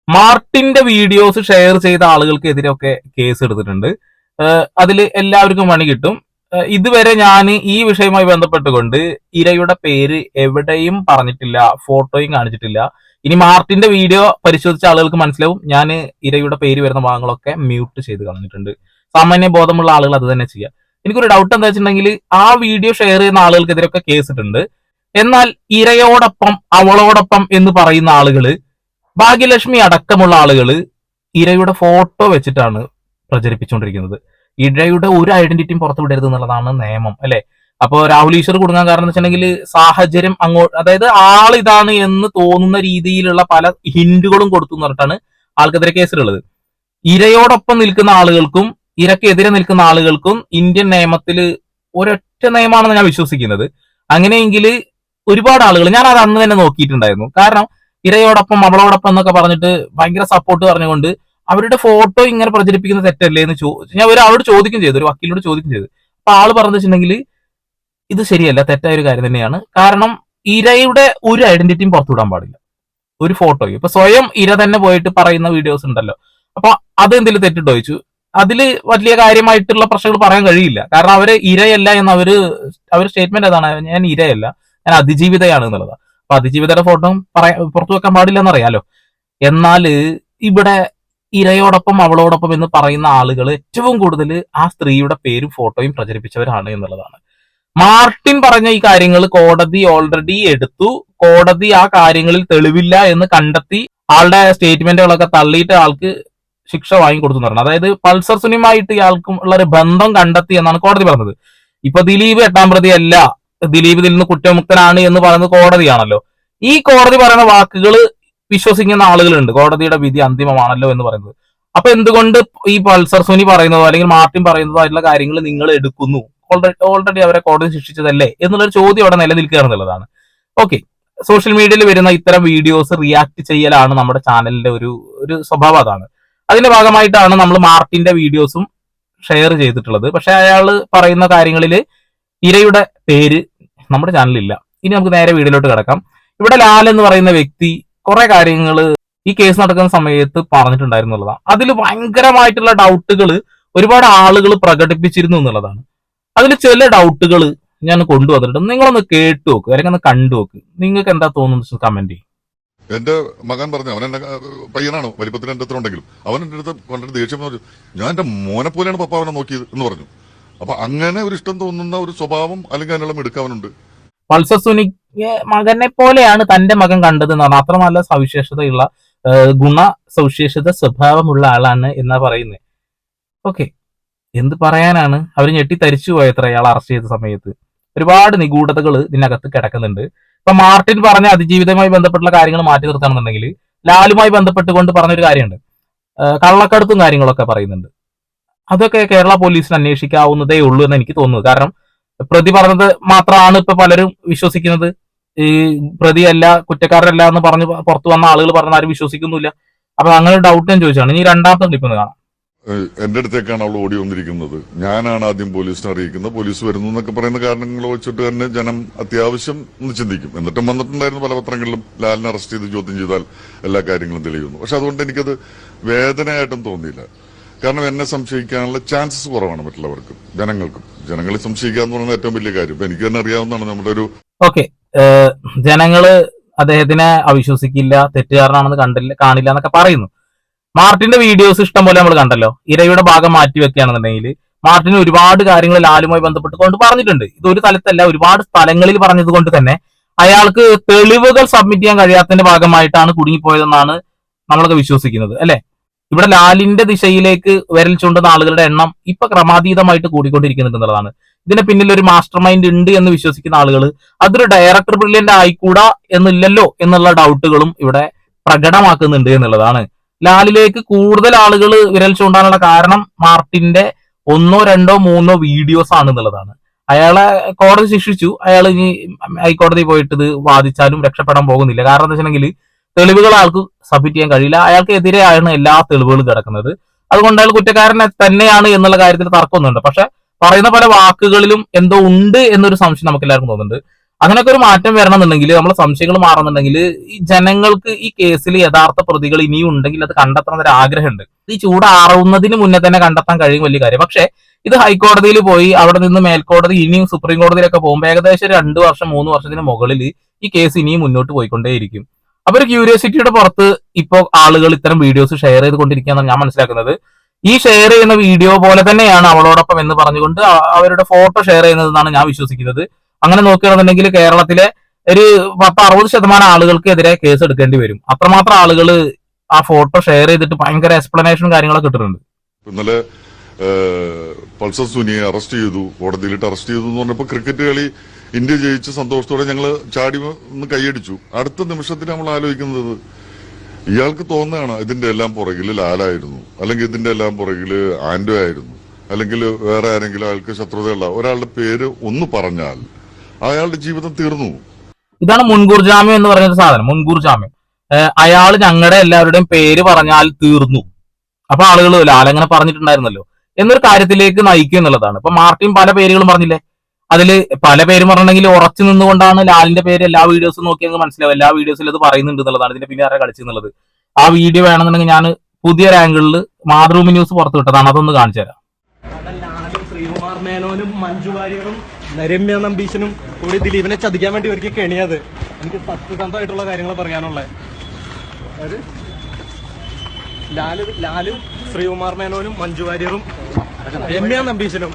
മാർട്ടിന്റെ videos share ചെയ്ത ആളുകൾക്കെതിരെയൊക്കെ case എടുത്തിട്ടുണ്ട്. അതിൽ എല്ലാവർക്കും പണി കിട്ടും. ഇതുവരെ ഞാൻ ഈ വിഷയവുമായി ബന്ധപ്പെട്ടുകൊണ്ട് ഇരയുടെ പേര് എവിടെയും പറഞ്ഞിട്ടില്ല, ഫോട്ടോയും കാണിച്ചിട്ടില്ല. ഇനി മാർട്ടിന്റെ വീഡിയോ പരിശോധിച്ച ആളുകൾക്ക് മനസ്സിലാവും ഞാൻ ഇരയുടെ പേര് വരുന്ന ഭാഗങ്ങളൊക്കെ മ്യൂട്ട് ചെയ്ത് കളഞ്ഞിട്ടുണ്ട്. സാമാന്യ ബോധമുള്ള ആളുകൾ അത് തന്നെ ചെയ്യുക. എനിക്കൊരു ഡൗട്ട് എന്താ വെച്ചിട്ടുണ്ടെങ്കിൽ ആ വീഡിയോ ഷെയർ ചെയ്യുന്ന ആളുകൾക്കെതിരെയൊക്കെ കേസ് ഇട്ടുണ്ട്. എന്നാൽ ഇരയോടൊപ്പം അവളോടൊപ്പം എന്ന് പറയുന്ന ആളുകള്, ഭാഗ്യലക്ഷ്മി അടക്കമുള്ള ആളുകള് ഇരയുടെ ഫോട്ടോ വെച്ചിട്ടാണ് പ്രചരിപ്പിച്ചുകൊണ്ടിരിക്കുന്നത്. ഇരയുടെ ഒരു ഐഡന്റിറ്റിയും പുറത്തു വിടരുത് എന്നുള്ളതാണ് നിയമം, അല്ലെ? അപ്പോ രാഹുൽ ഈശ്വർ കുടുങ്ങാൻ കാരണം എന്ന് വെച്ചിട്ടുണ്ടെങ്കിൽ സാഹചര്യം അങ്ങോട്ട്, അതായത് ആളിതാണ് എന്ന് തോന്നുന്ന രീതിയിലുള്ള പല ഹിന്റുകളും കൊടുത്തു എന്ന് പറഞ്ഞിട്ടാണ് ആൾക്കെതിരെ കേസിലുള്ളത്. ഇരയോടൊപ്പം നിൽക്കുന്ന ആളുകൾക്കും ഇരക്കെതിരെ നിൽക്കുന്ന ആളുകൾക്കും ഇന്ത്യൻ നിയമത്തിൽ ഒരൊറ്റ നിയമമാണെന്ന് ഞാൻ വിശ്വസിക്കുന്നത്. അങ്ങനെയെങ്കിൽ ഒരുപാട് ആളുകൾ, ഞാൻ അത് അന്ന് തന്നെ നോക്കിയിട്ടുണ്ടായിരുന്നു. കാരണം ഇരയോടൊപ്പം അവളോടൊപ്പം എന്നൊക്കെ പറഞ്ഞിട്ട് ഭയങ്കര സപ്പോർട്ട് പറഞ്ഞുകൊണ്ട് അവരുടെ ഫോട്ടോ ഇങ്ങനെ പ്രചരിപ്പിക്കുന്ന തെറ്റല്ലേ എന്ന് ഞാൻ ഒരാളോട് ചോദിക്കും ചെയ്തു, ഒരു വക്കീലോട് ചോദിക്കും ചെയ്തു. അപ്പൊ ആള് പറഞ്ഞു വെച്ചിട്ടുണ്ടെങ്കിൽ ഇത് ശരിയല്ല, തെറ്റായ ഒരു കാര്യം തന്നെയാണ്. കാരണം ഇരയുടെ ഒരു ഐഡന്റിറ്റിയും പുറത്തുവിടാൻ പാടില്ല, ഒരു ഫോട്ടോയും. ഇപ്പൊ സ്വയം ഇര തന്നെ പോയിട്ട് പറയുന്ന വീഡിയോസ് ഉണ്ടല്ലോ, അപ്പൊ അത് എന്തെങ്കിലും തെറ്റിട്ടോ ചോദിച്ചു. അതില് വലിയ കാര്യമായിട്ടുള്ള പ്രശ്നങ്ങൾ പറയാൻ കഴിയില്ല. കാരണം അവര് ഇരയല്ല എന്ന് അവര് സ്റ്റേറ്റ്മെന്റ് അതാണ്, ഞാൻ ഇരയല്ല, ഞാൻ അതിജീവിതയാണ് എന്നുള്ളതാണ്. അപ്പൊ അതിജീവിതയുടെ ഫോട്ടോ പുറത്തു വെക്കാൻ പാടില്ല എന്നറിയാലോ. എന്നാൽ ഇവിടെ ഇരയോടൊപ്പം അവളോടൊപ്പം എന്ന് പറയുന്ന ആളുകൾ ഏറ്റവും കൂടുതൽ ആ സ്ത്രീയുടെ പേരും ഫോട്ടോയും പ്രചരിപ്പിച്ചവരാണ് എന്നുള്ളതാണ്. മാർട്ടിൻ പറഞ്ഞ ഈ കാര്യങ്ങൾ കോടതി ഓൾറെഡി എടുത്തു. കോടതി ആ കാര്യങ്ങളിൽ തെളിവില്ല എന്ന് കണ്ടെത്തി ആളുടെ സ്റ്റേറ്റ്മെന്റുകളൊക്കെ തള്ളിയിട്ട് ആൾക്ക് ശിക്ഷ വാങ്ങിക്കൊടുത്തു എന്ന് പറഞ്ഞു. അതായത് പൾസർ സുനിയുമായിട്ട് ഇയാൾക്കും ഉള്ള ഒരു ബന്ധം കണ്ടെത്തി എന്നാണ് കോടതി പറഞ്ഞത്. ഇപ്പൊ ദിലീപ് 8ാം പ്രതി അല്ല, ദിലീപ് ഇതിൽ നിന്ന് കുറ്റമുക്തനാണ് എന്ന് പറയുന്നത് കോടതിയാണല്ലോ. ഈ കോടതി പറയുന്ന വാക്കുകൾ വിശ്വസിക്കുന്ന ആളുകളുണ്ട്, കോടതിയുടെ വിധി അന്തിമമാണല്ലോ എന്ന് പറയുന്നത്. അപ്പൊ എന്തുകൊണ്ട് ഈ പൾസർ സുനി പറയുന്നതോ അല്ലെങ്കിൽ മാർട്ടിൻ പറയുന്നതോ ആയിട്ടുള്ള കാര്യങ്ങൾ നിങ്ങൾ എടുക്കുന്നു? ഓൾറെഡി അവരെ കോടതി ശിക്ഷിച്ചതല്ലേ എന്നുള്ളൊരു ചോദ്യം അവിടെ നിലനിൽക്കുക എന്നുള്ളതാണ്. ഓക്കെ, സോഷ്യൽ മീഡിയയിൽ വരുന്ന ഇത്തരം വീഡിയോസ് റിയാക്ട് ചെയ്യലാണ് നമ്മുടെ ചാനലിന്റെ ഒരു സ്വഭാവം. അതാണ് അതിന്റെ ഭാഗമായിട്ടാണ് നമ്മൾ മാർട്ടിന്റെ വീഡിയോസും ഷെയർ ചെയ്തിട്ടുള്ളത്. പക്ഷെ അയാൾ പറയുന്ന കാര്യങ്ങളിൽ ഇരയുടെ പേര് നമ്മുടെ ചാനലിലില്ല. ഇനി നമുക്ക് നേരെ വീഡിയോയിലോട്ട് കിടക്കാം. ഇവിടെ ലാൽ എന്ന് പറയുന്ന വ്യക്തി കുറെ കാര്യങ്ങൾ ഈ കേസ് നടക്കുന്ന സമയത്ത് പറഞ്ഞിട്ടുണ്ടായിരുന്നുള്ളതാണ്. അതിൽ ഭയങ്കരമായിട്ടുള്ള ഡൗട്ടുകൾ ഒരുപാട് ആളുകൾ പ്രകടിപ്പിച്ചിരുന്നു എന്നുള്ളതാണ്. അതിൽ ചില ഡൗട്ടുകൾ ഞാൻ കൊണ്ടുവന്നിട്ടുണ്ട്, നിങ്ങളൊന്ന് കേട്ടു നോക്ക് അല്ലെങ്കിൽ ഒന്ന് കണ്ടു നോക്ക്. നിങ്ങൾക്ക് എന്താ തോന്നുന്നു കമന്റ് ചെയ്യും. എന്റെ മകൻ പറഞ്ഞു, അവൻ എന്നെ പയ്യനാണ്, വലിപ്പത്തിന് എന്റെ അടുത്ത് ഉണ്ടെങ്കിലും അവൻ എന്റെ അടുത്ത് കണ്ടിട്ട് ദേഷ്യം പറഞ്ഞു, ഞാൻ എന്റെ മോനെ പോലെയാണ് പപ്പ അവനെ നോക്കിയത് എന്ന് പറഞ്ഞു. അപ്പൊ അങ്ങനെ ഒരു ഇഷ്ടം തോന്നുന്ന ഒരു സ്വഭാവം അല്ലെങ്കിൽ അതിനുള്ള മിടുക്കവനുണ്ട്. പൾസർ സുനിയെ മകനെ പോലെയാണ് തന്റെ മകൻ കണ്ടത് എന്ന് പറഞ്ഞാൽ അത്ര നല്ല സവിശേഷതയുള്ള സവിശേഷത സ്വഭാവമുള്ള ആളാണ് എന്നാ പറയുന്നത്. ഓക്കെ, എന്ത് പറയാനാണ്, അവർ ഞെട്ടിത്തരിച്ചു പോയത്ര അയാൾ അറസ്റ്റ് ചെയ്ത സമയത്ത്. ഒരുപാട് നിഗൂഢതകൾ ഇതിനകത്ത് കിടക്കുന്നുണ്ട്. ഇപ്പൊ മാർട്ടിൻ പറഞ്ഞ അതിജീവിതവുമായി ബന്ധപ്പെട്ടുള്ള കാര്യങ്ങൾ മാറ്റി നിർത്തണമെന്നുണ്ടെങ്കിൽ ലാലുമായി ബന്ധപ്പെട്ടുകൊണ്ട് പറഞ്ഞൊരു കാര്യമുണ്ട്, കള്ളക്കടത്തും കാര്യങ്ങളൊക്കെ പറയുന്നുണ്ട്. അതൊക്കെ കേരള പോലീസിന് അന്വേഷിക്കാവുന്നതേ ഉള്ളൂ എന്ന് എനിക്ക് തോന്നുന്നു. കാരണം പ്രതി പറഞ്ഞത് മാത്രമാണ് ഇപ്പൊ പലരും വിശ്വസിക്കുന്നത്. ഈ പ്രതിയല്ല, കുറ്റക്കാരല്ല എന്ന് പറഞ്ഞ് പുറത്തു വന്ന ആളുകൾ പറഞ്ഞ ആരും വിശ്വസിക്കുന്നില്ല. അപ്പൊ അങ്ങനെ ഡൗട്ട് ഞാൻ ചോദിച്ചാണ്. ഇനി രണ്ടാമത്തെ ക്ലിപ്പ് ഒന്ന് കാണാം. എന്റെ അടുത്തേക്കാണ് അവൾ ഓടി വന്നിരിക്കുന്നത്, ഞാനാണ് ആദ്യം പോലീസിനെ അറിയിക്കുന്നത്, പോലീസ് വരുന്നു എന്നൊക്കെ പറയുന്ന കാരണങ്ങൾ വെച്ചിട്ട് തന്നെ ജനം അത്യാവശ്യം ഒന്ന് ചിന്തിക്കും. എന്നിട്ടും വന്നിട്ടുണ്ടായിരുന്നു പല പത്രങ്ങളിലും ലാലിനെ അറസ്റ്റ് ചെയ്ത് ചോദ്യം ചെയ്താൽ എല്ലാ കാര്യങ്ങളും തെളിയുന്നു. പക്ഷെ അതുകൊണ്ട് എനിക്കത് വേദനയായിട്ടും തോന്നിയില്ല. കാരണം എന്നെ സംശയിക്കാനുള്ള ചാൻസസ് കുറവാണ് മറ്റുള്ളവർക്കും ജനങ്ങൾക്കും. ജനങ്ങളെ സംശയിക്കുക എന്ന് പറയുന്നത് ഏറ്റവും വലിയ കാര്യം. ഇപ്പൊ എനിക്ക് തന്നെ അറിയാവുന്നതാണ് നമ്മുടെ ഒരു ജനങ്ങള് അദ്ദേഹത്തിനെ അവിശ്വസിക്കില്ല, തെറ്റുകാരനാണെന്ന് കാണില്ല എന്നൊക്കെ പറയുന്നു. മാർട്ടിന്റെ വീഡിയോസ് ഇഷ്ടം പോലെ നമ്മൾ കണ്ടല്ലോ. ഇരയുടെ ഭാഗം മാറ്റി വെക്കുകയാണെന്നുണ്ടെങ്കിൽ മാർട്ടിന് ഒരുപാട് കാര്യങ്ങൾ ലാലുമായി ബന്ധപ്പെട്ട് കൊണ്ട് പറഞ്ഞിട്ടുണ്ട്. ഇത് ഒരു തലത്തല്ല, ഒരുപാട് സ്ഥലങ്ങളിൽ പറഞ്ഞത് കൊണ്ട് തന്നെ അയാൾക്ക് തെളിവുകൾ സബ്മിറ്റ് ചെയ്യാൻ കഴിയാത്തതിന്റെ ഭാഗമായിട്ടാണ് കുടുങ്ങിപ്പോയതെന്നാണ് നമ്മളൊക്കെ വിശ്വസിക്കുന്നത്, അല്ലെ? ഇവിടെ ലാലിന്റെ ദിശയിലേക്ക് വിരൽ ചൂണ്ടുന്ന ആളുകളുടെ എണ്ണം ഇപ്പൊ ക്രമാതീതമായിട്ട് കൂടിക്കൊണ്ടിരിക്കുന്നുണ്ട് എന്നുള്ളതാണ്. ഇതിന് പിന്നിൽ ഒരു മാസ്റ്റർ മൈൻഡ് ഉണ്ട് എന്ന് വിശ്വസിക്കുന്ന ആളുകൾ അതൊരു ഡയറക്ടർ ബ്രില്യന്റ് ആയിക്കൂടാ എന്നില്ലല്ലോ എന്നുള്ള ഡൗട്ടുകളും ഇവിടെ പ്രകടമാക്കുന്നുണ്ട് എന്നുള്ളതാണ്. ലാലിലേക്ക് കൂടുതൽ ആളുകൾ വിരൽ ചൂണ്ടാനുള്ള കാരണം മാർട്ടിന്റെ 1, 2, 3 വീഡിയോസ് ആണ് എന്നുള്ളതാണ്. അയാളെ കോടതി ശിക്ഷിച്ചു, അയാൾ ഇനി ഹൈക്കോടതി പോയിട്ട് ഇത് വാദിച്ചാലും രക്ഷപ്പെടാൻ പോകുന്നില്ല. കാരണം എന്താ വെച്ചിട്ടുണ്ടെങ്കിൽ തെളിവുകൾ ആൾക്ക് സബ്മിറ്റ് ചെയ്യാൻ കഴിയില്ല. അയാൾക്ക് എതിരെയാണ് എല്ലാ തെളിവുകളും കിടക്കുന്നത്. അതുകൊണ്ട് അയാൾ കുറ്റക്കാരൻ തന്നെയാണ് എന്നുള്ള കാര്യത്തിൽ തർക്കമൊന്നുണ്ട്. പക്ഷെ പറയുന്ന പല വാക്കുകളിലും എന്തോ ഉണ്ട് എന്നൊരു സംശയം നമുക്ക് എല്ലാവർക്കും തോന്നുന്നുണ്ട്. അങ്ങനെയൊക്കെ ഒരു മാറ്റം വരണമെന്നുണ്ടെങ്കിൽ നമ്മളെ സംശയങ്ങൾ മാറുന്നുണ്ടെങ്കിൽ ഈ ജനങ്ങൾക്ക് ഈ കേസിൽ യഥാർത്ഥ പ്രതികൾ ഇനിയും ഉണ്ടെങ്കിൽ അത് കണ്ടെത്തണം എന്നൊരു ആഗ്രഹമുണ്ട്. ഈ ചൂടാറുന്നതിന് മുന്നേ തന്നെ കണ്ടെത്താൻ കഴിയും വലിയ കാര്യം. പക്ഷെ ഇത് ഹൈക്കോടതിയിൽ പോയി അവിടെ നിന്ന് മേൽക്കോടതി ഇനിയും സുപ്രീം കോടതിയിലൊക്കെ പോകുമ്പോൾ ഏകദേശം 2 വർഷം 3 വർഷത്തിന് മുകളിൽ ഈ കേസ് ഇനിയും മുന്നോട്ട് പോയിക്കൊണ്ടേയിരിക്കും. അപ്പൊ ഒരു ക്യൂരിയോസിറ്റിയുടെ പുറത്ത് ഇപ്പോ ആളുകൾ ഇത്തരം വീഡിയോസ് ഷെയർ ചെയ്തുകൊണ്ടിരിക്കുകയെന്നാണ് ഞാൻ മനസ്സിലാക്കുന്നത്. ഈ ഷെയർ ചെയ്യുന്ന വീഡിയോ പോലെ തന്നെയാണ് അവളോടൊപ്പം എന്ന് പറഞ്ഞുകൊണ്ട് അവരുടെ ഫോട്ടോ ഷെയർ ചെയ്യുന്നതെന്നാണ് ഞാൻ വിശ്വസിക്കുന്നത്. അങ്ങനെ നോക്കുകയാണെന്നുണ്ടെങ്കിൽ കേരളത്തിലെ ഒരു 10-60% ആളുകൾക്കെതിരെ കേസ് എടുക്കേണ്ടി വരും. അത്രമാത്രം ആളുകൾ ആ ഫോട്ടോ ഷെയർ ചെയ്തിട്ട് ഭയങ്കര എക്സ്പ്ലനേഷനും കാര്യങ്ങളൊക്കെ ഇട്ടിട്ടുണ്ട്. ഇന്നലെ പൾസർ സുനിയെ അറസ്റ്റ് ചെയ്തു, കോടതിയിലിട്ട് അറസ്റ്റ് ചെയ്തു എന്ന് പറഞ്ഞപ്പോൾ ക്രിക്കറ്റ് കളി ഇന്ത്യ ജയിച്ച സന്തോഷത്തോടെ ഞങ്ങൾ ചാടി ഒന്ന് കൈയടിച്ചു. അടുത്ത നിമിഷത്തിൽ നമ്മൾ ആലോചിക്കുന്നത് ഇയാൾക്ക് തോന്നുകയാണ് ഇതിന്റെ എല്ലാം പുറകിൽ ലാലായിരുന്നു, അല്ലെങ്കിൽ ഇതിന്റെ എല്ലാം പുറകിൽ ആൻഡോ ആയിരുന്നു, അല്ലെങ്കിൽ വേറെ ആരെങ്കിലും അയാൾക്ക് ശത്രുതയുള്ള ഒരാളുടെ പേര് ഒന്ന് പറഞ്ഞാൽ അയാളുടെ ജീവിതം തീർന്നു. ഇതാണ് മുൻകൂർ ജാമ്യം എന്ന് പറയുന്ന സാധനം. മുൻകൂർ ജാമ്യം അയാൾ ഞങ്ങളുടെ എല്ലാവരുടെയും പേര് പറഞ്ഞാൽ തീർന്നു. അപ്പൊ ആളുകൾ ലാലങ്ങനെ പറഞ്ഞിട്ടുണ്ടായിരുന്നല്ലോ എന്നൊരു കാര്യത്തിലേക്ക് നയിക്കും എന്നുള്ളതാണ്. ഇപ്പൊ മാർട്ടിൻ പല പേരുകളും പറഞ്ഞില്ലേ, അതില് പല പേരും പറഞ്ഞിട്ടുണ്ടെങ്കിൽ ഉറച്ചു നിന്നുകൊണ്ടാണ് ലാലിന്റെ പേര് എല്ലാ വീഡിയോസും നോക്കി അങ്ങ് മനസ്സിലാവും. എല്ലാ വീഡിയോസിലും അത് പറയുന്നുണ്ട് എന്നുള്ളതാണ്. ഇതിന്റെ പിന്നെ ആരാ കളിച്ചെന്നുള്ളത് ആ വീഡിയോ വേണമെന്നുണ്ടെങ്കിൽ ഞാൻ പുതിയൊരു ആംഗിളിൽ മാതൃഭൂമി ന്യൂസ് പുറത്തു വിട്ടതാണ്, അതൊന്ന് കാണിച്ചു തരാം. ശ്രീകുമാർ മേനോനും മഞ്ജു വാര്യറും രമ്യ നമ്പീശനും കൂടി ദിലീപിനെ ചതിക്കാൻ വേണ്ടി ഒരുക്കി കെണിയത്. എനിക്ക് സത്യസന്ധമായിട്ടുള്ള കാര്യങ്ങൾ പറയാനുള്ളത്. ലാലും ശ്രീകുമാർ മേനോനും മഞ്ജു വാര്യറും രമ്യ നമ്പീശനും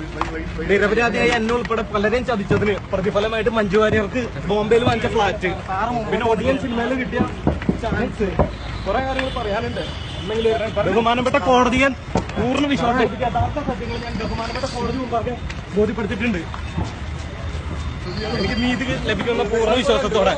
നിരപരാധിയായി എന്നെ ഉൾപ്പെടെ പലരെയും ചതിച്ചതിന് പ്രതിഫലമായിട്ട് മഞ്ജു വാര്യർക്ക് ബോംബെയിൽ വാങ്ങിച്ച ഫ്ലാറ്റ്, പിന്നെ ഒടിയൻ സിനിമയിൽ കിട്ടിയ ചാൻസ്, കുറെ കാര്യങ്ങൾ പറയാനുണ്ട്. ബഹുമാനപ്പെട്ട കോടതിയെ പൂർണ്ണ വിശ്വാസം യഥാർത്ഥ സത്യങ്ങൾ ഞാൻ ബഹുമാനപ്പെട്ട കോടതി മുമ്പാകെ ബോധ്യപ്പെടുത്തിയിട്ടുണ്ട്. എനിക്ക് നീതി ലഭിക്കുന്ന പൂർണ്ണ വിശ്വാസത്തോടെ.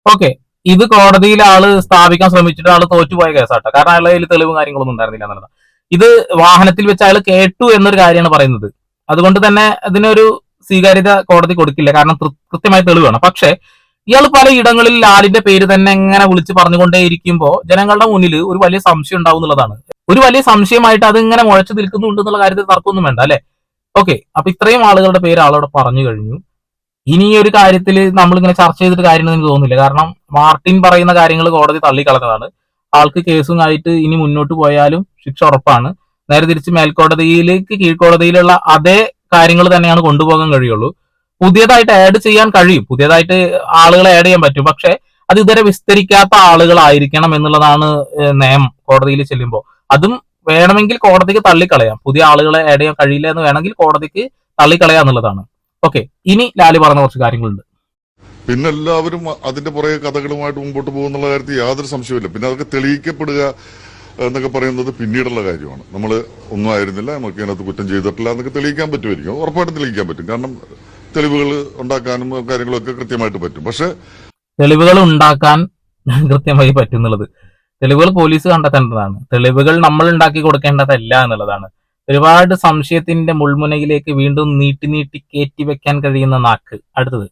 ഓക്കെ, ഇത് കോടതിയിൽ ആള് സ്ഥാപിക്കാൻ ശ്രമിച്ചിട്ട് ആള് തോറ്റുപോയ കേസാട്ടോ. കാരണം അയാളുടെ കയ്യിൽ തെളിവും കാര്യങ്ങളൊന്നും ഉണ്ടായിരുന്നില്ല എന്നുള്ളതാണ്. ഇത് വാഹനത്തിൽ വെച്ച് അയാൾ കേട്ടു എന്നൊരു കാര്യമാണ് പറയുന്നത്. അതുകൊണ്ട് തന്നെ അതിനൊരു സ്വീകാര്യത കോടതി കൊടുക്കില്ല, കാരണം കൃത്യമായ തെളിവാണ്. പക്ഷെ ഇയാൾ പലയിടങ്ങളിൽ ലാലിന്റെ പേര് തന്നെ എങ്ങനെ വിളിച്ച് പറഞ്ഞുകൊണ്ടേയിരിക്കുമ്പോൾ ജനങ്ങളുടെ മുന്നിൽ ഒരു വലിയ സംശയം ഉണ്ടാവും എന്നുള്ളതാണ്. ഒരു വലിയ സംശയമായിട്ട് അത് ഇങ്ങനെ മുഴച്ചു നിൽക്കുന്നുണ്ട് എന്നുള്ള കാര്യത്തിൽ തർക്കമൊന്നും വേണ്ട അല്ലെ. ഓക്കെ, അപ്പൊ ഇത്രയും ആളുകളുടെ പേര് ആളവിടെ പറഞ്ഞു കഴിഞ്ഞു. ഇനി ഈ ഒരു കാര്യത്തിൽ നമ്മളിങ്ങനെ ചർച്ച ചെയ്തിട്ട് കാര്യമെന്ന് എനിക്ക് തോന്നുന്നില്ല. കാരണം മാർട്ടിൻ പറയുന്ന കാര്യങ്ങൾ കോടതി തള്ളിക്കളഞ്ഞതാണ്. ആൾക്ക് കേസും ആയിട്ട് ഇനി മുന്നോട്ട് പോയാലും ശിക്ഷ ഉറപ്പാണ്. നേരെ തിരിച്ച് മേൽക്കോടതിയിലേക്ക് കീഴ്ക്കോടതിയിലുള്ള അതേ കാര്യങ്ങൾ തന്നെയാണ് കൊണ്ടുപോകാൻ കഴിയുള്ളൂ. പുതിയതായിട്ട് ആഡ് ചെയ്യാൻ കഴിയും, പുതിയതായിട്ട് ആളുകളെ ആഡ് ചെയ്യാൻ പറ്റും. പക്ഷെ അത് ഇതുവരെ വിസ്തരിക്കാത്ത ആളുകളായിരിക്കണം എന്നുള്ളതാണ് നിയമം. കോടതിയിൽ ചെല്ലുമ്പോൾ അതും വേണമെങ്കിൽ കോടതിക്ക് തള്ളിക്കളയാം. പുതിയ ആളുകളെ ആഡ് ചെയ്യാൻ കഴിയില്ല എന്ന് വേണമെങ്കിൽ കോടതിക്ക് തള്ളിക്കളയാം എന്നുള്ളതാണ്. ഓക്കെ, ഇനി ലാലി പറഞ്ഞ കുറച്ച് കാര്യങ്ങളുണ്ട്. പിന്നെ എല്ലാവരും അതിന്റെ പുറകെ കഥകളുമായിട്ട് മുമ്പോട്ട് പോകുന്നുള്ള കാര്യത്തിൽ യാതൊരു സംശയമില്ല. പിന്നെ അതൊക്കെ തെളിയിക്കപ്പെടുക എന്നൊക്കെ പറയുന്നത് പിന്നീടുള്ള കാര്യമാണ്. നമ്മൾ ഒന്നും ആയിരുന്നില്ല, നമുക്ക് ഇതിനകത്ത് കുറ്റം ചെയ്തിട്ടില്ല എന്നൊക്കെ തെളിയിക്കാൻ പറ്റുമായിരിക്കും, ഉറപ്പായിട്ടും തെളിയിക്കാൻ പറ്റും. കാരണം തെളിവുകൾ ഉണ്ടാക്കാനും കാര്യങ്ങളൊക്കെ കൃത്യമായിട്ട് പറ്റും. പക്ഷെ തെളിവുകൾ ഉണ്ടാക്കാൻ കൃത്യമായി പറ്റുന്നുള്ളത് തെളിവുകൾ പോലീസ് കണ്ടെത്തേണ്ടതാണ്. തെളിവുകൾ നമ്മൾ ഉണ്ടാക്കി കൊടുക്കേണ്ടതല്ല എന്നുള്ളതാണ്. ഒരുപാട് സംശയത്തിന്റെ മുൾമുനയിലേക്ക് വീണ്ടും നീട്ടി നീട്ടി കയറ്റി വെക്കാൻ കഴിയുന്ന നാക്ക്. അടുത്തത്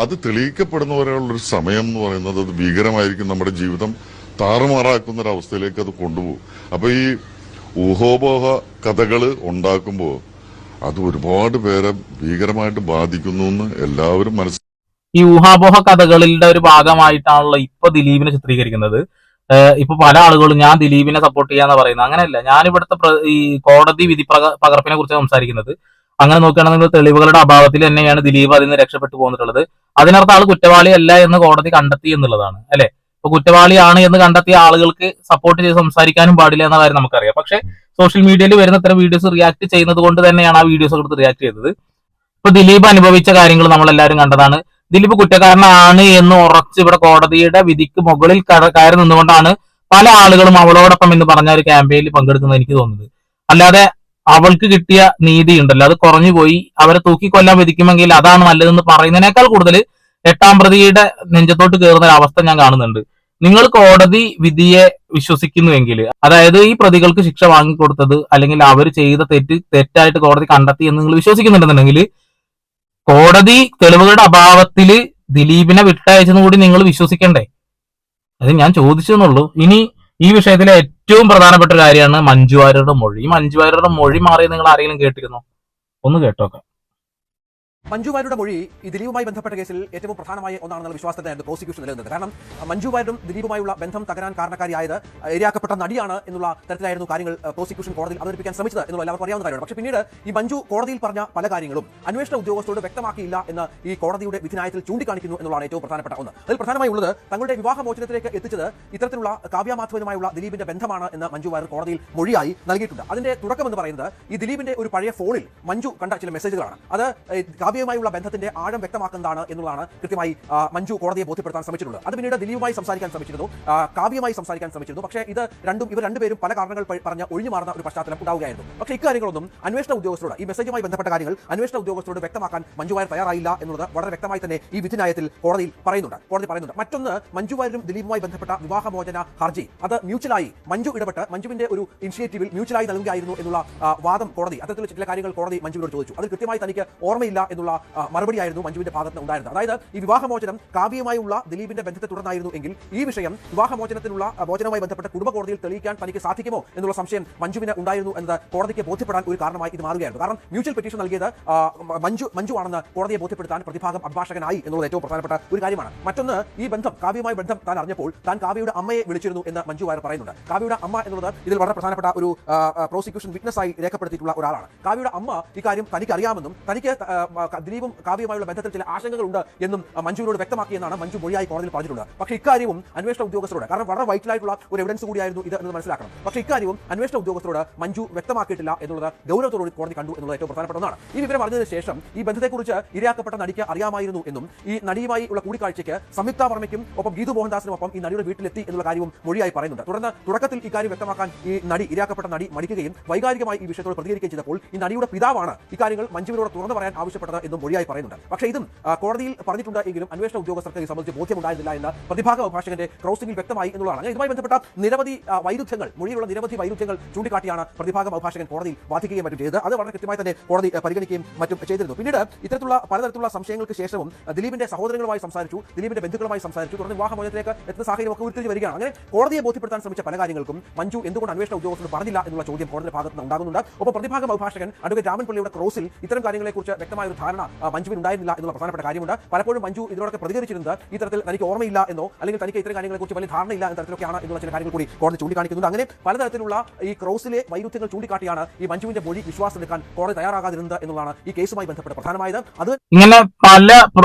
അത് തെളിയിക്കപ്പെടുന്നവരുള്ളൊരു സമയം എന്ന് പറയുന്നത് അത് ഭീകരമായിരിക്കും. നമ്മുടെ ജീവിതം താറുമാറാക്കുന്ന ഒരു അവസ്ഥയിലേക്ക് അത് കൊണ്ടുപോകും. അപ്പൊ ഈ ഊഹോപോഹ കഥകൾ ഉണ്ടാക്കുമ്പോൾ അത് ഒരുപാട് പേരെ ഭീകരമായിട്ട് ബാധിക്കുന്നു എന്ന് എല്ലാവരും മനസ്സിലാക്കി. ഈ ഊഹാപോഹ കഥകളുടെ ഒരു ഭാഗമായിട്ടാണല്ലോ ഇപ്പൊ ദിലീപിനെ ചിത്രീകരിക്കുന്നത്. ഇപ്പൊ പല ആളുകളും ഞാൻ ദിലീപിനെ സപ്പോർട്ട് ചെയ്യാന്ന് പറയുന്നത്. അങ്ങനെയല്ല, ഞാൻ ഇവിടുത്തെ ഈ കോടതി വിധി പകർപ്പിനെ കുറിച്ച് സംസാരിക്കുന്നത്. അങ്ങനെ നോക്കുകയാണെങ്കിൽ തെളിവുകളുടെ അഭാവത്തിൽ തന്നെയാണ് ദിലീപ് അതിൽ നിന്ന് രക്ഷപ്പെട്ടു പോന്നിട്ടുള്ളത്. അതിനർത്ഥം ആൾ കുറ്റവാളിയല്ല എന്ന് കോടതി കണ്ടെത്തി എന്നുള്ളതാണ് അല്ലെ. ഇപ്പൊ കുറ്റവാളിയാണ് എന്ന് കണ്ടെത്തിയ ആളുകൾക്ക് സപ്പോർട്ട് ചെയ്ത് സംസാരിക്കാനും പാടില്ല എന്ന കാര്യം നമുക്കറിയാം. പക്ഷെ സോഷ്യൽ മീഡിയയിൽ വരുന്ന ഇത്തരം വീഡിയോസ് റിയാക്ട് ചെയ്യുന്നത് കൊണ്ട് തന്നെയാണ് ആ വീഡിയോസ് എടുത്ത് റിയാക്ട് ചെയ്തത്. ഇപ്പൊ ദിലീപ് അനുഭവിച്ച കാര്യങ്ങൾ നമ്മളെല്ലാവരും കണ്ടതാണ്. ദിലീപ് കുറ്റക്കാരനാണ് എന്ന് ഉറച്ച് ഇവിടെ കോടതിയുടെ വിധിക്ക് മുകളിൽ കയറി നിന്നുകൊണ്ടാണ് പല ആളുകളും അവളോടൊപ്പം എന്ന് പറഞ്ഞ ഒരു ക്യാമ്പയിനിൽ പങ്കെടുക്കുന്നത് എനിക്ക് തോന്നുന്നത്. അല്ലാതെ അവൾക്ക് കിട്ടിയ നീതി ഉണ്ടല്ലോ അത് കുറഞ്ഞുപോയി, അവരെ തൂക്കിക്കൊല്ലാൻ വിധിക്കുമെങ്കിൽ അതാണ് നല്ലതെന്ന് പറയുന്നതിനേക്കാൾ കൂടുതൽ 8ാം പ്രതിയുടെ നെഞ്ചത്തോട്ട് കയറുന്ന ഒരു അവസ്ഥ ഞാൻ കാണുന്നുണ്ട്. നിങ്ങൾ കോടതി വിധിയെ വിശ്വസിക്കുന്നുവെങ്കിൽ, അതായത് ഈ പ്രതികൾക്ക് ശിക്ഷ വാങ്ങിക്കൊടുത്തത് അല്ലെങ്കിൽ അവർ ചെയ്ത തെറ്റായിട്ട് കോടതി കണ്ടെത്തി എന്ന് നിങ്ങൾ വിശ്വസിക്കുന്നുണ്ടെന്നുണ്ടെങ്കിൽ കോടതി തെളിവുകളുടെ അഭാവത്തിൽ ദിലീപിനെ വിട്ടയച്ചെന്ന് കൂടി നിങ്ങൾ വിശ്വസിക്കണ്ടേ? അത് ഞാൻ ചോദിച്ചെന്നുള്ളൂ. ഇനി ഈ വിഷയത്തിലെ ഏറ്റവും പ്രധാനപ്പെട്ട ഒരു കാര്യമാണ് മഞ്ജു വാര്യരുടെ മൊഴി. ഈ മഞ്ജു വാര്യരുടെ മൊഴി മാറിയത് നിങ്ങൾ ആരെങ്കിലും കേട്ടിരുന്നോ? ഒന്ന് കേട്ടോക്കാം. മഞ്ജു വാര്യരുടെ മൊഴി ഈ ദിലീപുമായി ബന്ധപ്പെട്ട കേസിൽ ഏറ്റവും പ്രധാനമായ ഒന്നാണെന്നുള്ള വിശ്വാസത്തിലായിരുന്നു പ്രോസിക്യൂഷൻ നിലനിന്നത്. കാരണം മഞ്ജു വാര്യരും ദിലീപുമായുള്ള ബന്ധം തകരാൻ കാരണക്കാരിയായത് ഇരയാക്കപ്പെട്ട നടിയാണ് എന്നുള്ള തരത്തിലായിരുന്നു കാര്യങ്ങൾ പ്രോസിക്യൂഷൻ കോടതിയിൽ അവതരിപ്പിക്കാൻ ശ്രമിച്ചത് എന്നുള്ള എല്ലാവർക്കും അറിയാവുന്ന കാര്യമാണ്. പക്ഷേ പിന്നീട് ഈ മഞ്ജു കോടതിയിൽ പറഞ്ഞ പല കാര്യങ്ങളും അന്വേഷണ ഉദ്യോഗസ്ഥരോട് വ്യക്തമാക്കിയില്ല എന്ന് ഈ കോടതിയുടെ വിധിന്യായത്തിൽ ചൂണ്ടിക്കാണിക്കുന്നു എന്നുള്ളതാണ് ഏറ്റവും പ്രധാനപ്പെട്ട ഒന്ന്. അതിൽ പ്രധാനമായി ഉള്ളത് തങ്ങളുടെ വിവാഹമോചനത്തിലേക്ക് എത്തിച്ചത് ഇത്തരത്തിലുള്ള കാവ്യമാധവനുമായുള്ള ദിലീപിന്റെ ബന്ധമാണ് എന്ന് മഞ്ജു വാര്യർ കോടതിയിൽ മൊഴിയായി നൽകിയിട്ടുണ്ട്. അതിന്റെ തുടക്കം എന്ന് പറയുന്നത് ഈ ദിലീപിന്റെ ഒരു പഴയ ഫോണിൽ മഞ്ജു കണ്ട ചില മെസ്സേജുകളാണ്. അത് കാവ്യയുമായുള്ള ബന്ധത്തിന്റെ ആഴം വ്യക്തമാക്കുന്നതാണ് എന്നുള്ളതാണ് കൃത്യമായി മഞ്ജു കോടതിയെ ബോധ്യപ്പെടുത്താൻ ശ്രമിച്ചിട്ടുള്ളത്. അത് പിന്നീട് ദിലീപുമായി സംസാരിക്കാൻ ശ്രമിച്ചിരുന്നു, കാവ്യമായി സംസാരിക്കാൻ ശ്രമിച്ചിരുന്നു. പക്ഷേ ഇവർ രണ്ടുപേരും പല കാരണങ്ങൾ പറഞ്ഞ് ഒഴിഞ്ഞു മാറുന്ന ഒരു പശ്ചാത്തലം ഉണ്ടാവുകയായിരുന്നു. പക്ഷേ ഇക്കാര്യങ്ങളൊന്നും അന്വേഷണ ഉദ്യോഗസ്ഥരോട്, ഈ മെസ്സേജുമായി ബന്ധപ്പെട്ട കാര്യങ്ങൾ അന്വേഷണ ഉദ്യോഗസ്ഥരോട് വ്യക്തമാക്കാൻ മഞ്ജു വാര്യർ തയ്യാറായില്ല എന്നുള്ളത് വളരെ വ്യക്തമായി തന്നെ ഈ വിധിന്യായത്തിൽ കോടതി പറയുന്നുണ്ട്. മറ്റൊന്ന്, മഞ്ജു വാര്യരും ദിലീപുമായി ബന്ധപ്പെട്ട വിവാഹമോചന ഹർജി അത് മ്യൂച്വലായി മഞ്ജു ഇടപെട്ട് മഞ്ജുവിന്റെ ഒരു ഇനിഷ്യേറ്റീവിൽ മ്യൂച്വലായി നൽകുകയായിരുന്നു എന്നുള്ള വാദം കോടതി, അത്തരത്തിലുള്ള ചില കാര്യങ്ങൾ കോടതി മഞ്ജുവിനോട് ചോദിച്ചു. അതിൽ കൃത്യമായി തനിക്ക് ഓർമ്മയില്ല എന്നുള്ള മറുപടിയായിരുന്നു മഞ്ജുവിന്റെ ഭാഗത്ത് നിന്ന് ഉണ്ടായിരുന്നത്. അതായത് ഈ വിവാഹമോചനം കാവ്യയുമായുള്ള ദിലീപിന്റെ ബന്ധത്തെ തുടർന്നായിരുന്നു എങ്കിൽ ഈ വിഷയം മോചനവുമായി ബന്ധപ്പെട്ട കുടുംബ കോടതിയിൽ തെളിയിക്കാൻ തനിക്ക് സാധിക്കുമോ എന്നുള്ള സംശയം മഞ്ജുവിന് ഉണ്ടായിരുന്നു എന്നത് കോടതിക്ക് ബോധ്യപ്പെടാൻ ഒരു കാരണമായി ഇത് മാറുകയായിരുന്നു. കാരണം മ്യൂച്വൽ പെറ്റീഷൻ നൽകിയത് മഞ്ജു ആണെന്ന് കോടതിയെ ബോധ്യപ്പെടുത്താൻ പ്രതിഭാഗം അഭിഭാഷകനായി എന്നുള്ളത് ഏറ്റവും പ്രധാനപ്പെട്ട ഒരു കാര്യമാണ്. മറ്റൊന്ന്, ഈ കാവ്യയുമായി ബന്ധം താൻ അറിഞ്ഞപ്പോൾ താൻ കാവ്യയുടെ അമ്മയെ വിളിച്ചിരുന്നു എന്ന് മഞ്ജു വാര്യർ പറയുന്നുണ്ട്. കാവ്യയുടെ അമ്മ എന്നുള്ളത് ഇതിൽ വളരെ പ്രധാനപ്പെട്ട ഒരു പ്രോസിക്യൂഷൻ വിറ്റ്നസ്സായി രേഖപ്പെടുത്തിയിട്ടുള്ള ഒരാളാണ്. കാവ്യയുടെ അമ്മ ഇക്കാര്യം തനിക്ക് അറിയാമെന്നും തനിക്ക് ദിലീപും കാവ്യയുമായുള്ള ബന്ധത്തിൽ ചില ആശങ്കകളുണ്ട് എന്നും മഞ്ജുവിനോട് വ്യക്തമാക്കിയെന്നാണ് മഞ്ജു മൊഴിയായി കോടതിയിൽ പറഞ്ഞിട്ടുള്ളത്. പക്ഷേ ഇക്കാര്യവും അന്വേഷണ ഉദ്യോഗസ്ഥരോട്, കാരണം വളരെ വൈറ്റലായിട്ടുള്ള ഒരു എവിഡൻസ് കൂടിയായിരുന്നു ഇത് എന്ന് മനസ്സിലാക്കണം. പക്ഷേ ഇക്കാര്യവും അന്വേഷണ ഉദ്യോഗസ്ഥരോട് മഞ്ജു വ്യക്തമാക്കിയിട്ടില്ല എന്നുള്ളത് ഗൗരവത്തോടുകൂടി കോടതി കണ്ടു എന്നുള്ളത് ഏറ്റവും പ്രധാനപ്പെട്ട ഒന്നാണ്. ഈ വിവരം അറിഞ്ഞതിന് ശേഷം ഈ ബന്ധത്തെക്കുറിച്ച് ഇരയാക്കപ്പെട്ട നടിക്ക് അറിയാമായിരുന്നു എന്നും ഈ നടിയുമായി ഉള്ള കൂടിക്കാഴ്ചയ്ക്ക് സംയുക്ത വർമ്മയ്ക്കും ഒപ്പം ഗീതു മോഹൻദാസിനും ഒപ്പം ഈ നടിയുടെ വീട്ടിലെത്തി എന്നുള്ള കാര്യവും മൊഴിയായി പറയുന്നുണ്ട്. തുടക്കത്തിൽ ഈ കാര്യം വ്യക്തമാക്കാൻ ഈ ഇരയാക്കപ്പെട്ട നടി മടിക്കുകയും വൈകാരികമായി ഈ വിഷയത്തോട് പ്രതികരിക്കുകയും ചെയ്തപ്പോൾ ഈ നടിയുടെ പിതാവാണ് ഇക്കാര്യങ്ങൾ മഞ്ജുവിനോട് തുറന്നു പറയാൻ ആവശ്യപ്പെട്ടത് എന്നും മൊഴിയായി പറയുന്നുണ്ട്. പക്ഷേ ഇതും കോടതിയിൽ പറഞ്ഞിട്ടുണ്ട് എങ്കിലും അന്വേഷണ ഉദ്യോഗസ്ഥർക്ക് ഇത് സംബന്ധിച്ച് ബോധ്യമുണ്ടായിരുന്നില്ല എന്ന് പ്രതിഭാഗം അഭിഭാഷകന്റെ ക്രോസിംഗിൽ വ്യക്തമായി എന്നുള്ളതാണ്. ഇതുമായി ബന്ധപ്പെട്ട നിരവധി വൈരുദ്ധ്യങ്ങൾ, മൊഴിയിലുള്ള നിരവധി വൈരുദ്ധ്യങ്ങൾ ചൂണ്ടിക്കാട്ടിയാണ് പ്രതിഭാഗം അഭിഭാഷകൻ കോടതിയിൽ വാദിക്കുകയും മറ്റും ചെയ്തത്. അത് വളരെ കൃത്യമായി തന്നെ കോടതി പരിഗണിക്കുകയും മറ്റും ചെയ്തിരുന്നു. പിന്നീട് ഇത്തരത്തിലുള്ള പലതരത്തിലുള്ള സംശയങ്ങൾക്ക് ശേഷവും ദിലീപിന്റെ സഹോദരങ്ങളുമായി സംസാരിച്ചു, ദിലീപിന്റെ ബന്ധുക്കളുമായി സംസാരിച്ചു, തുടർന്ന് വിവാഹമോചനത്തിലേക്ക് എത്തുന്ന സാഹചര്യം ഒക്കെ ഉരുത്തിരിഞ്ഞ് വരികയാണ്. അങ്ങനെ കോടതിയെ ബോധ്യപ്പെടുത്താൻ ശ്രമിച്ച പല കാര്യങ്ങൾക്കും മഞ്ജു എന്തുകൊണ്ട് അന്വേഷണ ഉദ്യോഗസ്ഥർ പറഞ്ഞില്ല എന്നുള്ള ചോദ്യം കോടതിയുടെ ഭാഗത്ത് നിന്ന് ഉണ്ടാകുന്നുണ്ട്. ഒപ്പം പ്രതിഭാഗം അഭിഭാഷകൻ അഡ്വക്കേറ്റ് രാമൻപിള്ളയുടെ ക്രോസിൽ ഇത്തരം കാര്യങ്ങളെക്കുറിച്ച് വ്യക്തമായ ഒരു ധാരണ മഞ്ജുവിന് ഉണ്ടായിരുന്നില്ല എന്നുള്ള പ്രധാനപ്പെട്ട കാര്യമുണ്ട്. പലപ്പോഴും മഞ്ജു ഇതിനോടൊക്കെ പ്രതികരിച്ചിരുന്നത് ഇത്തരത്തിൽ തനിക്ക് ഓർമ്മയില്ല എന്നോ അല്ലെങ്കിൽ തനിക്ക് ഇത്തരം കാര്യങ്ങളെക്കുറിച്ച് വലിയ ധാരണയില്ല എന്ന തരത്തിലൊക്കെയാണ് എന്നുള്ള ചില കാര്യങ്ങൾ കൂടി കോടതി ചൂണ്ടിക്കാണിക്കുന്നുണ്ട്. അങ്ങനെ പലതരത്തിലുള്ള ഈ ക്രോസിലെ വൈരുദ്ധ്യങ്ങൾ ചൂണ്ടിക്കാട്ടിയാണ് ഈ മഞ്ജുവിന്റെ മൊഴി വിശ്വാസമെടുക്കാൻ കോടതി തയ്യാറാകാതിരുന്നത് എന്നുള്ളതാണ് ഈ കേസുമായി ബന്ധപ്പെട്ട് പ്രധാനമായത്. അത് ഇങ്ങനെ പല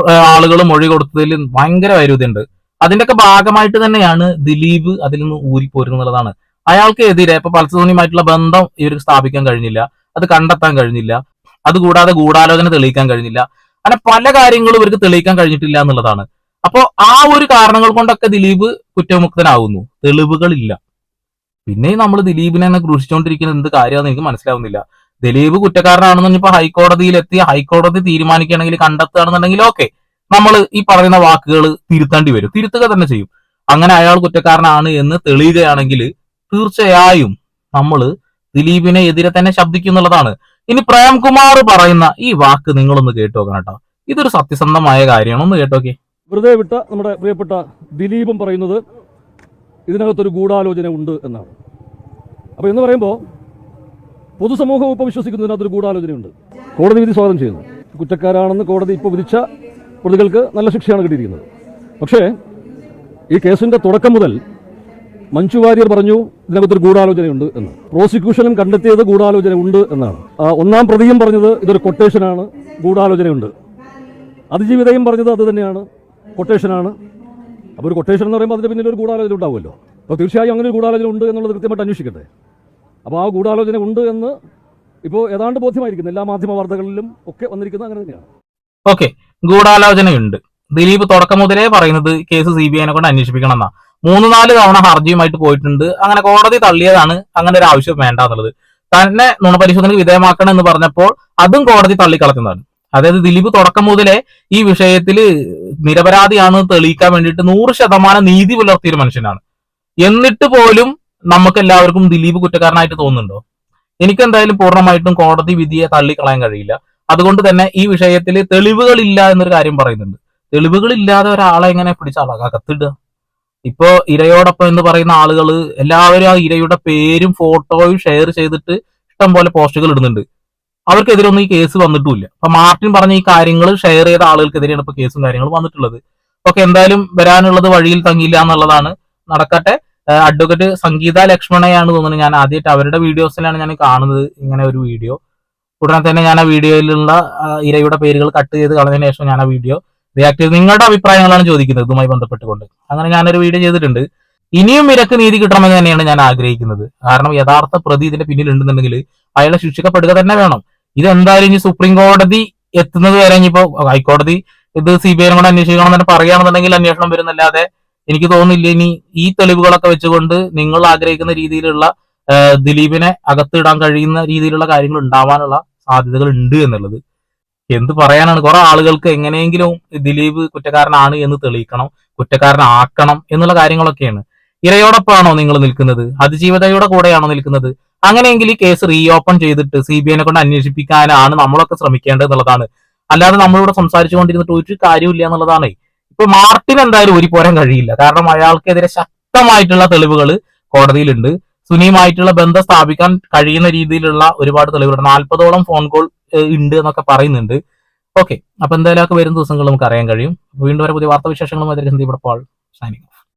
ആളുകളും മൊഴി കൊടുത്തതിൽ ഭയങ്കര വൈരുദ്ധ്യമുണ്ട്. അതിന്റെയൊക്കെ ഭാഗമായിട്ട് തന്നെയാണ് ദിലീപ് അതിൽ നിന്ന് ഊരിപ്പോരുന്നുള്ളതാണ്. അയാൾക്ക് എതിരെ ഇപ്പൊ പൾസോണിയുമായിട്ടുള്ള ബന്ധം ഇവർക്ക് സ്ഥാപിക്കാൻ കഴിഞ്ഞില്ല, അത് കണ്ടെത്താൻ കഴിഞ്ഞില്ല, അതുകൂടാതെ ഗൂഢാലോചന തെളിയിക്കാൻ കഴിഞ്ഞില്ല, അങ്ങനെ പല കാര്യങ്ങളും ഇവർക്ക് തെളിയിക്കാൻ കഴിഞ്ഞിട്ടില്ല എന്നുള്ളതാണ്. അപ്പോ ആ ഒരു കാരണങ്ങൾ കൊണ്ടൊക്കെ ദിലീപ് കുറ്റമുക്തനാവുന്നു, തെളിവുകളില്ല. പിന്നെ നമ്മൾ ദിലീപിനെ ക്രൂശിച്ചുകൊണ്ടിരിക്കുന്ന എന്ത് കാര്യമാണെന്ന് എനിക്ക് മനസ്സിലാവുന്നില്ല. ദിലീപ് കുറ്റക്കാരനാണെന്ന് ഇനിയിപ്പോ ഹൈക്കോടതിയിലെത്തി ഹൈക്കോടതി തീരുമാനിക്കുകയാണെങ്കിൽ കണ്ടെത്തുകയാണെന്നുണ്ടെങ്കിൽ ഓക്കെ, നമ്മൾ ഈ പറയുന്ന വാക്കുകൾ തിരുത്തേണ്ടി വരും, തിരുത്തുക തന്നെ ചെയ്യും. അങ്ങനെ അയാൾ കുറ്റക്കാരനാണ് എന്ന് തെളിയുകയാണെങ്കിൽ തീർച്ചയായും നമ്മൾ ദിലീപിനെ എതിരെ തന്നെ ശബ്ദിക്കുന്നുള്ളതാണ്. ഇനി പ്രേംകുമാർ പറയുന്ന ഈ വാക്ക് നിങ്ങളൊന്ന് കേട്ടോക്കണം കേട്ടോ. ഇതൊരു സത്യസന്ധമായ കാര്യമാണ്, ഒന്ന് കേട്ടോക്കെ. വെറുതെ വിട്ട നമ്മുടെ പ്രിയപ്പെട്ട ദിലീപും പറയുന്നത് ഇതിനകത്തൊരു ഗൂഢാലോചന ഉണ്ട് എന്നാണ്. അപ്പോൾ എന്ന് പറയുമ്പോൾ പൊതുസമൂഹം ഇപ്പോൾ വിശ്വസിക്കുന്നതിനകത്തൊരു ഗൂഢാലോചനയുണ്ട്. കോടതി വിധി സ്വാഗതം ചെയ്യുന്നു. കുറ്റക്കാരാണെന്ന് കോടതി ഇപ്പോൾ വിധിച്ച പ്രതികൾക്ക് നല്ല ശിക്ഷയാണ് കിട്ടിയിരിക്കുന്നത്. പക്ഷേ ഈ കേസിൻ്റെ തുടക്കം മുതൽ മഞ്ജു വാര്യർ പറഞ്ഞു ഇതിനകത്തൊരു ഗൂഢാലോചനയുണ്ട് എന്ന്. പ്രോസിക്യൂഷനും കണ്ടെത്തിയത് ഗൂഢാലോചന ഉണ്ട് എന്നാണ്. ഒന്നാം പ്രതിയും പറഞ്ഞത് ഇതൊരു കൊട്ടേഷനാണ്, ഗൂഢാലോചനയുണ്ട്. അതിജീവിതയും പറഞ്ഞത് അത് തന്നെയാണ്, കൊട്ടേഷനാണ്. അപ്പോൾ ഒരു കൊട്ടേഷൻ എന്ന് പറയുമ്പോൾ അതിൻ്റെ പിന്നിൽ ഒരു ഗൂഢാലോചന ഉണ്ടാവുമല്ലോ. അപ്പോൾ തീർച്ചയായും അങ്ങനെ ഒരു ഗൂഢാലോചന ഉണ്ട് എന്നുള്ളത് കൃത്യമായിട്ട് അന്വേഷിക്കട്ടെ. അപ്പോൾ ആ ഗൂഢാലോചന ഉണ്ട് എന്ന് ഇപ്പോൾ ഏതാണ്ട് ബോധ്യമായിരിക്കുന്നു, എല്ലാ മാധ്യമ വാർത്തകളിലും ഒക്കെ വന്നിരിക്കുന്നത് അങ്ങനെ തന്നെയാണ്. ഓക്കെ, ഗൂഢാലോചനയുണ്ട്. ദിലീപ് തുടക്കം മുതലേ പറയുന്നത് കേസ് CBI കൊണ്ട് അന്വേഷിപ്പിക്കണം എന്നാ. 3-4 തവണ ഹർജിയുമായിട്ട് പോയിട്ടുണ്ട്. അങ്ങനെ കോടതി തള്ളിയതാണ്, അങ്ങനെ ഒരു ആവശ്യം വേണ്ട എന്നുള്ളത്. തന്നെ നുണപരിശോധനയ്ക്ക് വിധേയമാക്കണം എന്ന് പറഞ്ഞപ്പോൾ അതും കോടതി തള്ളിക്കളഞ്ഞതാണ്. അതായത് ദിലീപ് തുടക്കം മുതലേ ഈ വിഷയത്തിൽ നിരപരാധിയാണെന്ന് തെളിയിക്കാൻ വേണ്ടിയിട്ട് 100% നീതി പുലർത്തിയ ഒരു മനുഷ്യനാണ്. എന്നിട്ട് പോലും നമുക്ക് എല്ലാവർക്കും ദിലീപ് കുറ്റക്കാരനായിട്ട് തോന്നുന്നുണ്ടോ? എനിക്കെന്തായാലും പൂർണ്ണമായിട്ടും കോടതി വിധിയെ തള്ളിക്കളയാൻ കഴിയില്ല. അതുകൊണ്ട് തന്നെ ഈ വിഷയത്തിൽ തെളിവുകളില്ല എന്നൊരു കാര്യം പറയുന്നുണ്ട്. തെളിവുകളില്ലാതെ ഒരാളെ എങ്ങനെ പിടിച്ചാളാകത്തിടുക? ഇപ്പോ ഇരയോടൊപ്പം എന്ന് പറയുന്ന ആളുകൾ എല്ലാവരും ആ ഇരയുടെ പേരും ഫോട്ടോയും ഷെയർ ചെയ്തിട്ട് ഇഷ്ടം പോലെ പോസ്റ്റുകൾ ഇടുന്നുണ്ട്. അവർക്കെതിരൊന്നും ഈ കേസ് വന്നിട്ടുമില്ല. അപ്പൊ മാർട്ടിൻ പറഞ്ഞ ഈ കാര്യങ്ങൾ ഷെയർ ചെയ്ത ആളുകൾക്കെതിരെയാണ് ഇപ്പൊ കേസും കാര്യങ്ങളും വന്നിട്ടുള്ളത്. ഓക്കെ, എന്തായാലും വരാനുള്ളത് വഴിയിൽ തങ്ങിയില്ല എന്നുള്ളതാണ്. നടക്കട്ടെ. അഡ്വക്കേറ്റ് സംഗീത ലക്ഷ്മണയാണ് തോന്നുന്നത്. ഞാൻ ആദ്യമായിട്ട് അവരുടെ വീഡിയോസിലാണ് ഞാൻ കാണുന്നത് ഇങ്ങനെ ഒരു വീഡിയോ. ഉടനെ തന്നെ ഞാൻ ആ വീഡിയോയിലുള്ള ഇരയുടെ പേരുകൾ കട്ട് ചെയ്ത് കളഞ്ഞതിന് ശേഷം ഞാൻ ആ വീഡിയോ റിയാക്ട് ചെയ്ത് നിങ്ങളുടെ അഭിപ്രായങ്ങളാണ് ചോദിക്കുന്നത് ഇതുമായി ബന്ധപ്പെട്ടുകൊണ്ട്. അങ്ങനെ ഞാനൊരു വീഡിയോ ചെയ്തിട്ടുണ്ട്. ഇനിയും ഇരക്ക് നീതി കിട്ടണമെന്ന് തന്നെയാണ് ഞാൻ ആഗ്രഹിക്കുന്നത്. കാരണം യഥാർത്ഥ പ്രതി ഇതിന്റെ പിന്നിൽ ഉണ്ടെന്നുണ്ടെങ്കിൽ അയാളെ ശിക്ഷിക്കപ്പെടുക തന്നെ വേണം. ഇതെന്തായാലും ഇനി സുപ്രീം കോടതി എത്തുന്നത് വരെ ഇനിയിപ്പോ ഹൈക്കോടതി ഇത് CBI കൂടെ അന്വേഷിക്കണം എന്ന് പറയുകയാണെന്നുണ്ടെങ്കിൽ അന്വേഷണം വരുന്നല്ലാതെ എനിക്ക് തോന്നുന്നില്ല ഇനി ഈ തെളിവുകളൊക്കെ വെച്ചുകൊണ്ട് നിങ്ങൾ ആഗ്രഹിക്കുന്ന രീതിയിലുള്ള ദിലീപിനെ അകത്തിടാൻ കഴിയുന്ന രീതിയിലുള്ള കാര്യങ്ങൾ ഉണ്ടാവാനുള്ള സാധ്യതകൾ ഉണ്ട് എന്നുള്ളത്. എന്ത് പറയാനാണ്, കുറെ ആളുകൾക്ക് എങ്ങനെയെങ്കിലും ദിലീപ് കുറ്റക്കാരനാണ് എന്ന് തെളിയിക്കണം, കുറ്റക്കാരനാക്കണം എന്നുള്ള കാര്യങ്ങളൊക്കെയാണ്. ഇരയോടൊപ്പമാണോ നിങ്ങൾ നിൽക്കുന്നത്? അതിജീവിതയുടെ കൂടെയാണോ നിൽക്കുന്നത്? അങ്ങനെയെങ്കിൽ ഈ കേസ് റീഓപ്പൺ ചെയ്തിട്ട് CBI കൊണ്ട് അന്വേഷിപ്പിക്കാനാണ് നമ്മളൊക്കെ ശ്രമിക്കേണ്ടത് എന്നുള്ളതാണ്. അല്ലാതെ നമ്മളിവിടെ സംസാരിച്ചു കൊണ്ടിരുന്നിട്ട് ഒരു കാര്യമില്ല എന്നുള്ളതാണ്. ഇപ്പൊ മാർട്ടിൻ എന്തായാലും ഒരു പോരാൻ കഴിയില്ല. കാരണം അയാൾക്കെതിരെ ശക്തമായിട്ടുള്ള തെളിവുകൾ കോടതിയിലുണ്ട്. സുനിയുമായിട്ടുള്ള ബന്ധം സ്ഥാപിക്കാൻ കഴിയുന്ന രീതിയിലുള്ള ഒരുപാട് തെളിവുകളുണ്ട്. 40ഓളം ഫോൺ കോൾ ഉണ്ട് എന്നൊക്കെ പറയുന്നുണ്ട്. ഓക്കെ, അപ്പൊ എന്തായാലും വരും ദിവസങ്ങൾ നമുക്ക് അറിയാൻ കഴിയും. വീണ്ടും വരെ പുതിയ വാർത്താവിശേഷങ്ങളുമായി ഇവിടെ പാൾ സൈനിങ് ഓഫ്.